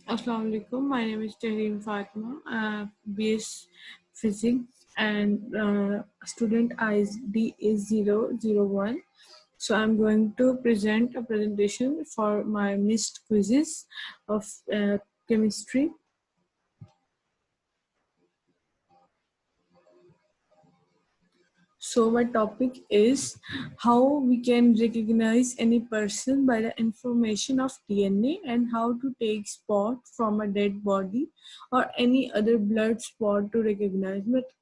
Assalamu alaikum. My name is Tahreem Fatima, BS Physics, and student ID is 001. So I'm going to present a presentation for my missed quizzes of chemistry. So my topic is how we can recognize any person by the information of DNA and how to take spot from a dead body or any other blood spot to recognize. But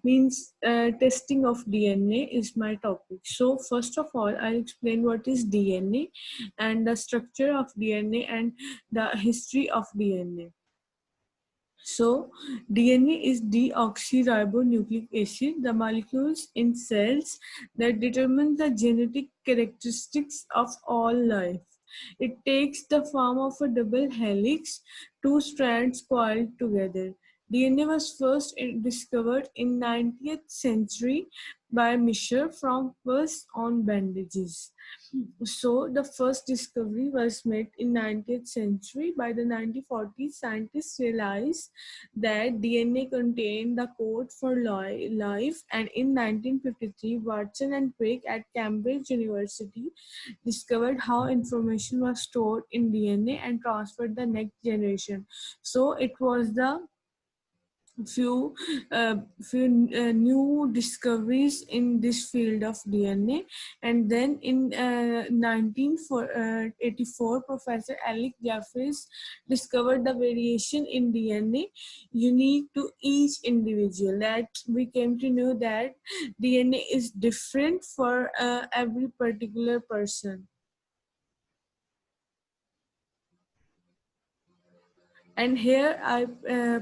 means testing of DNA is my topic. So first of all, I'll explain what is DNA and the structure of DNA and the history of DNA. So, DNA is deoxyribonucleic acid, the molecules in cells that determine the genetic characteristics of all life. It takes the form of a double helix, two strands coiled together. DNA was first discovered in 19th century by Misher from pus on bandages. So the first discovery was made in 19th century. By the 1940s, scientists realized that DNA contained the code for life, and in 1953, Watson and Crick at Cambridge University discovered how information was stored in DNA and transferred the next generation. So it was the few new discoveries in this field of DNA. And then in 1984, Professor Alec Jeffreys discovered the variation in DNA unique to each individual, that we came to know that DNA is different for every particular person. And here I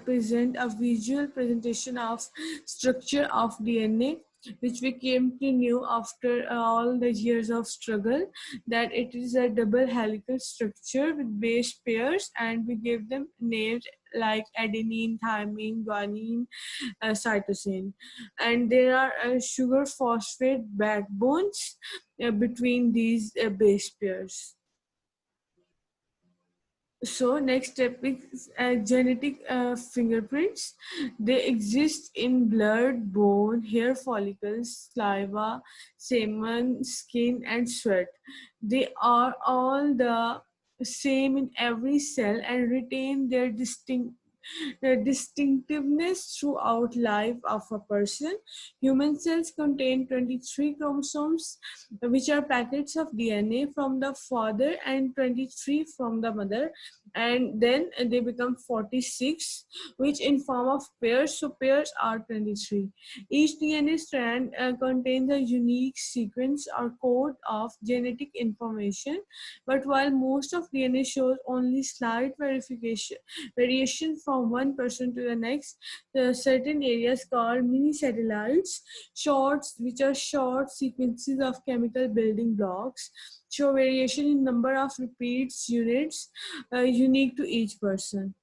present a visual presentation of structure of DNA, which we came to know after all the years of struggle, that it is a double helical structure with base pairs, and we gave them names like adenine, thymine, guanine, cytosine. And there are sugar phosphate backbones between these base pairs. So next step is genetic fingerprints. They exist in blood, bone, hair follicles, saliva, semen, skin, and sweat. They are all the same in every cell and retain their distinctiveness throughout life of a person. Human cells contain 23 chromosomes, which are packets of DNA from the father and 23 from the mother, and then they become 46, which in form of pairs. So pairs are 23. Each DNA strand contains a unique sequence or code of genetic information. But while most of DNA shows only slight variation from one person to the next, there are certain areas called mini satellites, shorts, which are short sequences of chemical building blocks, show variation in number of repeats units unique to each person.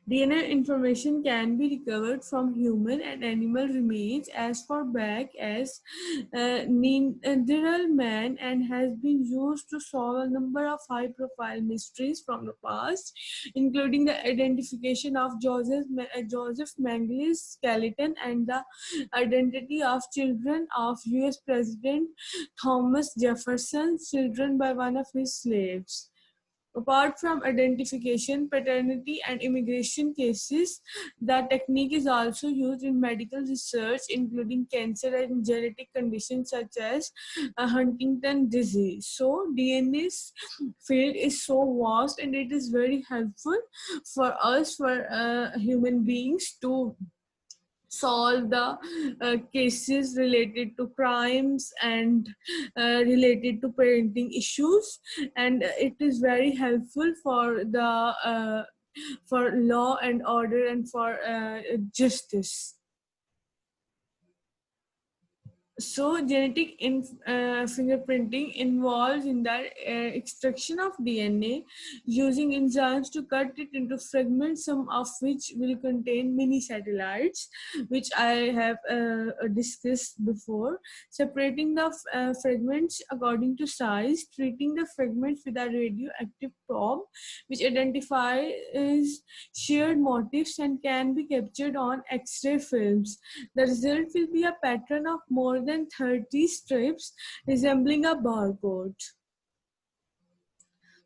DNA information can be recovered from human and animal remains as far back as Neanderthal man, and has been used to solve a number of high-profile mysteries from the past, including the identification of Joseph Mengele's skeleton and the identity of children of U.S. President Thomas Jefferson's children by one of his slaves. Apart from identification, paternity, and immigration cases, the technique is also used in medical research, including cancer and genetic conditions such as Huntington disease. So, DNA's field is so vast, and it is very helpful for us, for human beings, to solve the cases related to crimes and related to parenting issues, and it is very helpful for the for law and order and for justice. So fingerprinting involves in the extraction of DNA using enzymes to cut it into fragments, some of which will contain mini satellites, which I have discussed before. Separating the fragments according to size, treating the fragments with a radioactive probe, which identifies shared motifs and can be captured on X-ray films. The result will be a pattern of more than 30 strips resembling a barcode.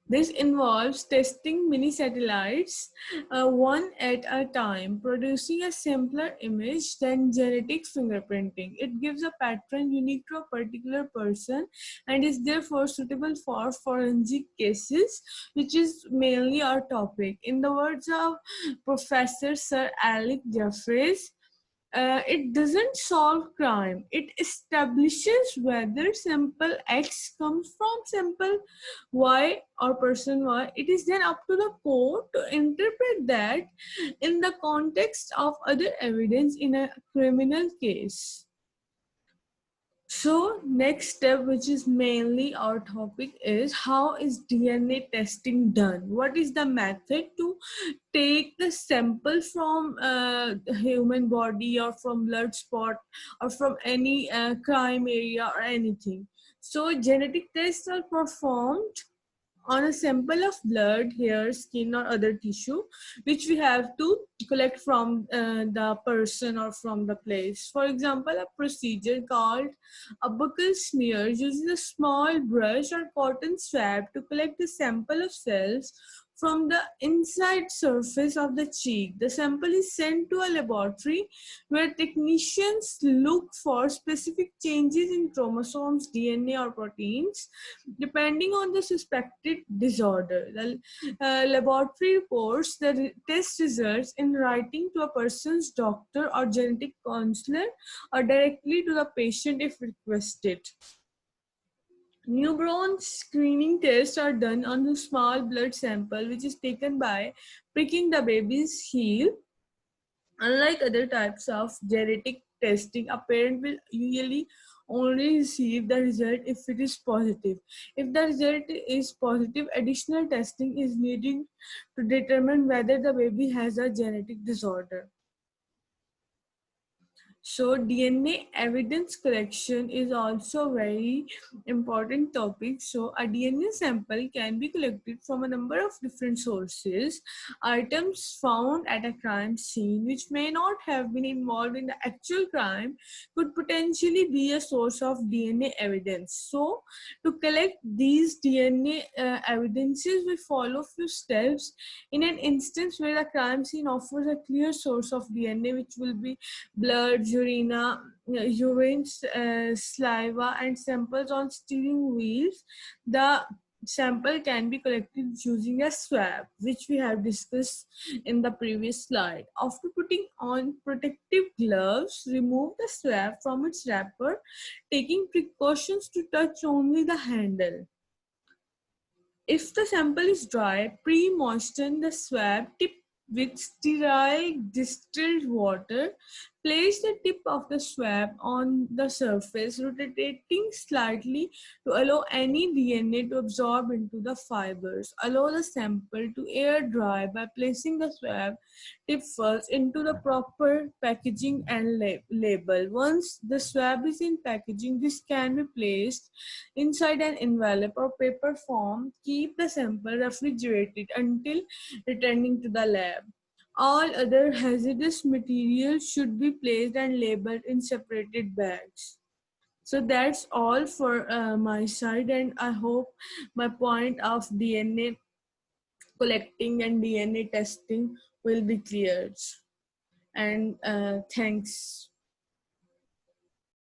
This involves testing mini satellites one at a time, producing a simpler image than genetic fingerprinting. It gives a pattern unique to a particular person and is therefore suitable for forensic cases, which is mainly our topic. In the words of Professor Sir Alec Jeffreys, it doesn't solve crime. It establishes whether sample X comes from sample Y or person Y. It is then up to the court to interpret that in the context of other evidence in a criminal case. So next step, which is mainly our topic, is how is DNA testing done? What is the method to take the sample from the human body or from blood spot or from any crime area or anything? So genetic tests are performed on a sample of blood, hair, skin, or other tissue, which we have to collect from the person or from the place. For example, a procedure called a buccal smear uses a small brush or cotton swab to collect a sample of cells from the inside surface of the cheek. The sample is sent to a laboratory where technicians look for specific changes in chromosomes, DNA, or proteins depending on the suspected disorder. The laboratory reports the test results in writing to a person's doctor or genetic counselor or directly to the patient if requested. Newborn screening tests are done on a small blood sample which is taken by pricking the baby's heel. Unlike other types of genetic testing, a parent will usually only receive the result if it is positive. If the result is positive, additional testing is needed to determine whether the baby has a genetic disorder. So DNA evidence collection is also a very important topic. So a DNA sample can be collected from a number of different sources. Items found at a crime scene which may not have been involved in the actual crime could potentially be a source of DNA evidence. So to collect these DNA evidences, we follow few steps. In an instance where a crime scene offers a clear source of DNA, which will be blood, urine, saliva, and samples on steering wheels, the sample can be collected using a swab, which we have discussed in the previous slide. After putting on protective gloves, remove the swab from its wrapper, taking precautions to touch only the handle. If the sample is dry, pre-moisten the swab tip with sterile distilled water. Place the tip of the swab on the surface, rotating slightly to allow any DNA to absorb into the fibers. Allow the sample to air dry by placing the swab tip first into the proper packaging and label. Once the swab is in packaging, this can be placed inside an envelope or paper form. Keep the sample refrigerated until returning to the lab. All other hazardous materials should be placed and labeled in separated bags. So that's all for my side, and I hope my point of DNA collecting and DNA testing will be cleared. And thanks.